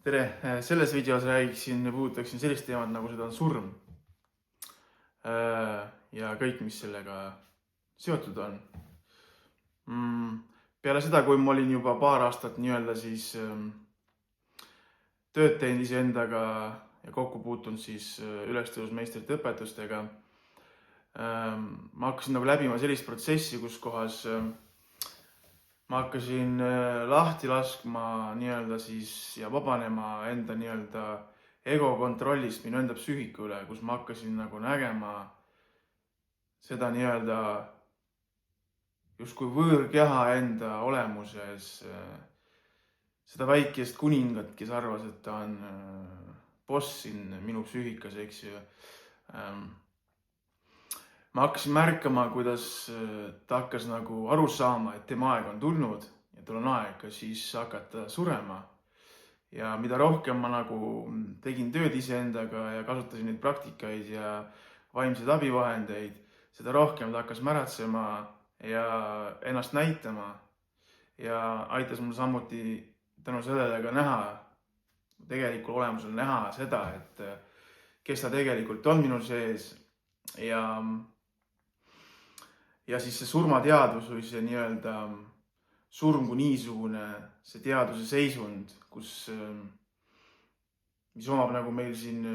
Tere! Selles videos puudutaksin sellist teemat, nagu seda on surm. Ja kõik, mis sellega seotud on. Peale seda, kui ma olin juba paar aastat tööd teinud iseendaga ja kokku puutunud ülestõusmeistrite õpetustega, ma hakkasin läbima sellist protsessi, kus kohas ma hakkasin lahti laskma ja vabanema enda ego kontrollist minu enda psüühika üle, kus ma hakkasin nägema seda justkui võõrkeha enda olemuses, seda väikest kuningat, kes arvas, et ta on boss siin minu psüühikas, eks ju. Ma hakkasin märkama, kuidas ta hakkas aru saama, et tema aeg on tulnud ja tal on aeg ka siis hakata surema. Ja mida rohkem ma tegin tööd iseendaga ja kasutasin neid praktikaid ja vaimseid abivahendeid, seda rohkem ta hakkas märatsema ja ennast näitama ja aitas mul samuti tänu sellele ka näha, tegelikul olemusel näha seda, et kes ta tegelikult on minu sees ja siis see surmateadvus või see surm kui niisugune, see teadvuse seisund, mis omab meil siin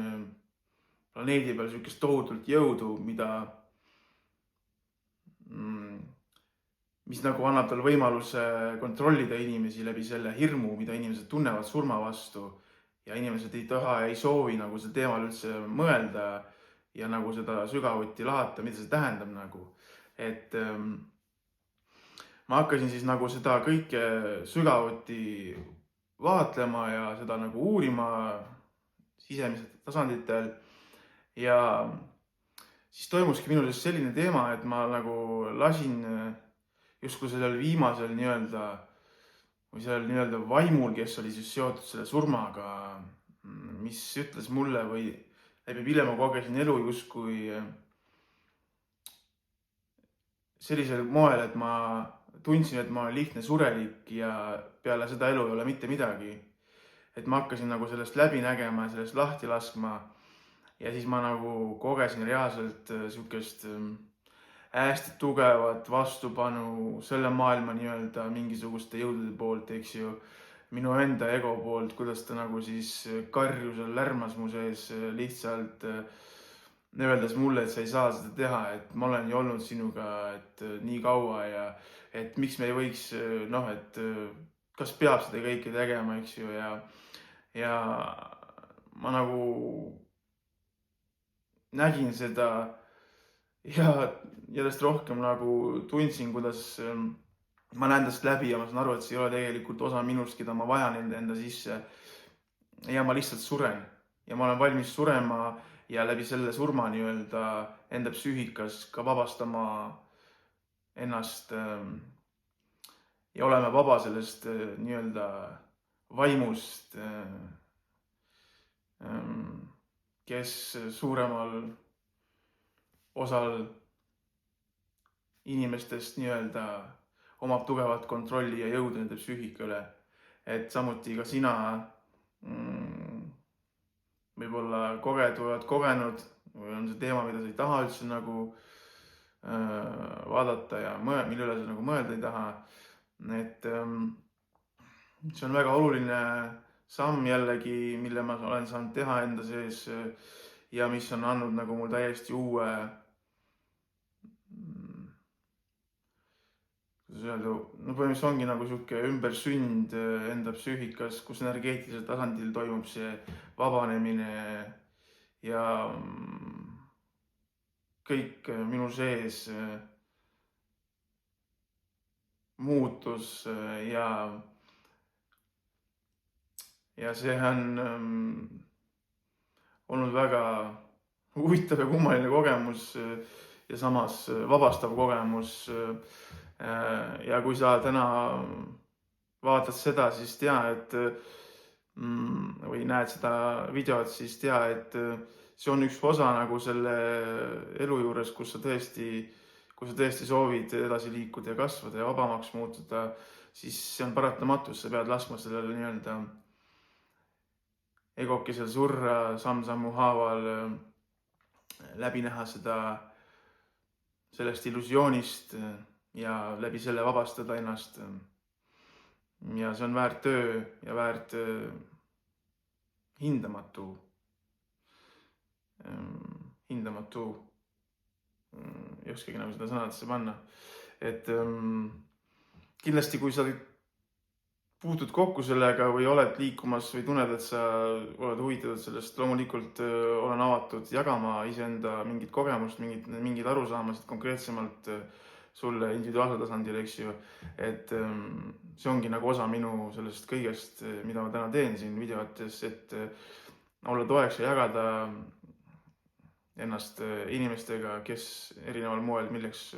planeedi peal sihukest tohutult jõudu, mis annab talle võimaluse kontrollida inimesi läbi selle hirmu, mida inimesed tunnevad surma vastu ja inimesed ei taha ja ei soovi sel teemal üldse mõelda ja seda sügavuti lahata, mida see tähendab . Et ma hakkasin siis seda kõike sügavuti vaatlema ja seda uurima sisemistel tasanditel ja siis toimuski minu selline teema, et ma lasin justkui sellel viimasel või sellel vaimul, kes oli siis seotud selle surmaga, mis ütles mulle või läbi mille ma kogesin elu justkui sellisel moel, et ma tundsin, et ma olen lihtne surelik ja peale seda elu ei ole mitte midagi. Et ma hakkasin sellest läbi nägema ja sellest lahti laskma ja siis ma kogesin reaalselt sihukest hästi tugevat vastupanu selle maailma mingisuguste jõudude poolt, eks ju, minu enda ego poolt, kuidas ta karjusel lärmas mu sees lihtsalt öeldes mulle, et sa ei saa seda teha, et ma olen ju olnud sinuga nii kaua ja et miks me ei võiks, et kas peab seda kõike tegema, eks ju, ja ma nägin seda ja järjest rohkem tundsin, kuidas ma näen tast läbi ja ma saan aru, et see ei ole tegelikult osa minust, keda ma vajan enda sisse. Ja ma lihtsalt suren ja ma olen valmis surema ja läbi selle surma enda psüühikas ka vabastama ennast ja olema vaba sellest vaimust, kes suuremal osal inimestest omab tugevat kontrolli ja jõudu nende psüühika üle. Et samuti ka sina võib-olla kogenud või on see teema, mida sa ei taha üldse vaadata ja mille üle sa mõelda ei taha. Et see on väga oluline samm jällegi, mille ma olen saanud teha enda sees ja mis on andnud mul täiesti uue, põhimõtteliselt ongi sihuke ümbersünd enda psüühikas, kus energeetilisel tasandil toimub see vabanemine ja kõik minu sees muutus ja see on olnud väga huvitav ja kummaline kogemus ja samas vabastav kogemus. Ja kui sa täna vaatad seda, siis tea, et või näed seda videot, siis tea, et see on üks osa selle elu juures, kui sa tõesti soovid edasi liikuda ja kasvada ja vabamaks muutuda, siis see on paratamatus, sa pead laskma sellele egokesel surra samm-sammu haaval läbi näha sellest illusioonist ja läbi selle vabastada ennast. Ja see on väärt töö ja väärt hindamatu, ei oskagi nagu seda sõnadesse panna. Et kindlasti, kui sa puutud kokku sellega või oled liikumas või tunned, et sa oled huvitatud sellest, loomulikult olen avatud jagama iseenda mingit kogemust, mingid arusaamasid konkreetsemalt sulle individuaalsel tasandil, eks ju. Et see ongi nagu osa minu sellest kõigest, mida ma täna teen siin videotes, et olla toeks ja jagada ennast inimestega, kes erineval moel milleks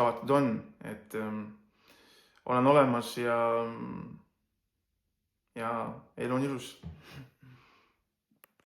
avatud on. Et olen olemas ja elu on ilus.